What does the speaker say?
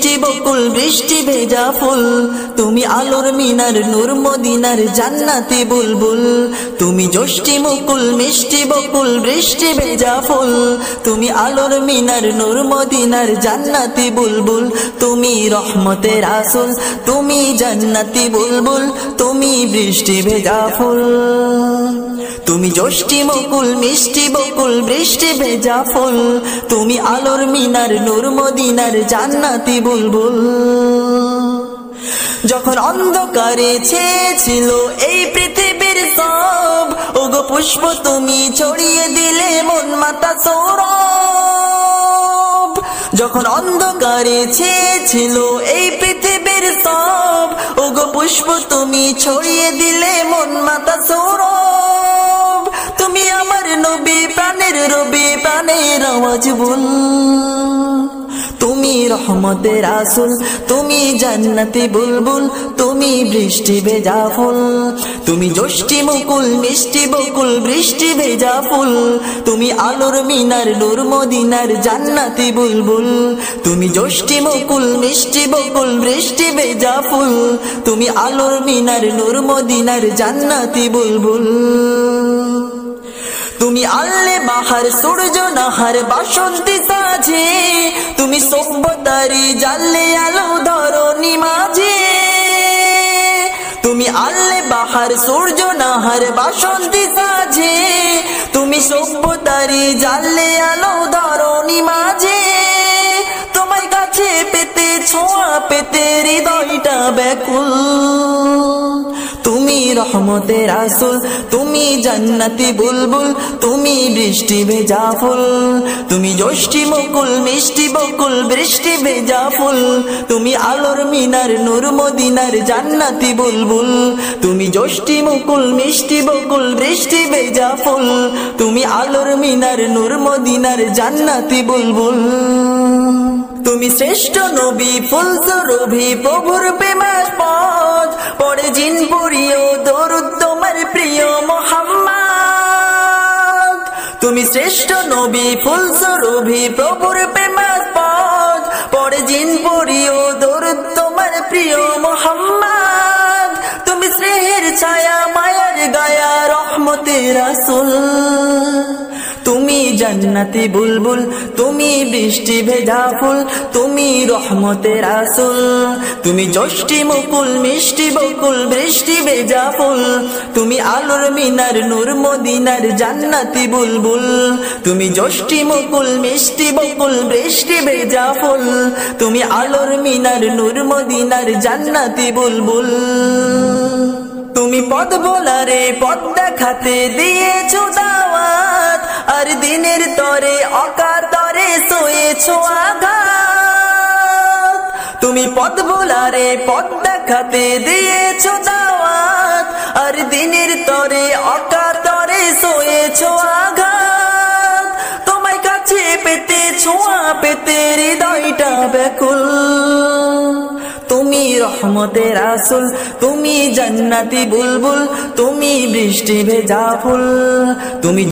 মিষ্টি বকুল বৃষ্টি ভেজা ফুল, তুমি আলোর মিনার নূর মদিনার জান্নাতি বুলবুল। তুমি যষ্টি মুকুল মিষ্টি বকুল বৃষ্টি ভেজা ফুল, তুমি আলোর মিনার নূর মদিনার জান্নাতি বুলবুল। তুমি রহমতের রাসূল, তুমি জান্নাতি বুলবুল, তুমি বৃষ্টি ভেজা ফুল। তুমি যষ্টি মুকুল মিষ্টি বকুল বৃষ্টি ভেজা ফুল, তুমি আলোর মিনার নূর মদিনার জান্নাতি বুলবুল। যখন অন্ধকারে ছেয়েছিল এই পৃথিবীর সব, ওগো পুষ্প তুমি ছড়িয়ে দিলে মন মাতা সৌরভ। যখন অন্ধকারে ছেয়েছিল এই পৃথিবীর সব, ওগো পুষ্প তুমি ছড়িয়ে দিলে মন মাতা সৌরভ। তুমি আমার নবী প্রাণের রবি প্রাণের আওয়াজ বল, তুমি রহমতের রাসূল, তুমি জান্নাতি বুলবুল, তুমি বৃষ্টি ভেজা ফুল। তুমি যষ্টি মুকুল মিষ্টি বকুল বৃষ্টি ভেজা ফুল, তুমি আলোর মিনার নূর মদিনার জান্নাতি বুলবুল। তুমি যষ্টি মুকুল মিষ্টি বকুল বৃষ্টি ভেজা ফুল, তুমি আলোর মিনার নূর মদিনার জান্নাতি বুলবুল। তুমি আল্লে বাহার সূর্য নাহার বাসন্তী সাজে, তুমি সভ্যতারি জানলে আলো ধরণী মাঝে। তুমি আল্লে বাহার সূর্য নাহার বাসন্তী সাজে, তুমি সভ্যতারি জানলে আলো ধরণী মাঝে। তোমার কাছে পেতে ছোঁয়া পেতে হৃদয়টা ব্যাকুল, তুমি রহমতের রাসূল, তুমি জান্নাতি বুলবুল, তুমি বৃষ্টি ভেজা ফুল। তুমি যষ্টি মুকুল মিষ্টি বকুল বৃষ্টি ভেজা ফুল, তুমি আলোর মিনার নূর মদিনার জান্নাতি বুলবুল। তুমি যষ্টি মুকুল মিষ্টি বকুল বৃষ্টি ভেজা ফুল, তুমি আলোর মিনার নূর মদিনার জান্নাতি বুলবুল। তুমি শ্রেষ্ঠ নবী ফুল সুরভি প্রভুর প্রেমাস্পদ, পড়ে জিন পড়িও দরুদ তোমার প্রিয় মুহাম্মদ। তুমি শ্রেষ্ঠ নবী ফুল সুরভি প্রভুর প্রেমাস্পদ, পড়ে জিন পড়িও দরুদ তোমার প্রিয় মুহাম্মদ। তুমি স্নেহের ছায়া মায়ার গায়া রহমতের রাসূল, তুমি জান্নাতি বুলবুল, তুমি বৃষ্টি ভেজা ফুল, তুমি রহমতের রাসূল। তুমি যষ্টি মুকুল মিষ্টি বকুল বৃষ্টি ভেজা ফুল, তুমি আলোর মিনার নূর মদিনার জান্নাতি বুলবুল। তুমি যষ্টি মুকুল মিষ্টি বকুল বৃষ্টি ভেজা ফুল, তুমি আলোর মিনার নূর মদিনার জান্নাতি বুলবুল। তুমি পথ ভোলারে পথ দেখাতে দিয়েছো দাওয়াত, আর দিনের তরে অকাতরে সয়েছো আঘাত। তুমি পথ ভোলারে পথ দেখাতে দিয়েছো দাওয়াত, আর দিনের তরে অকাতরে সয়েছো আঘাত। তোমায় কাছে পেতে ছোঁয়া পেতে হৃদয়টা ব্যাকুল, তুমি রহমতের রাসূল, তুমি জান্নাতি বুলবুল, তুমি বৃষ্টি ভেজা ফুল। তুমি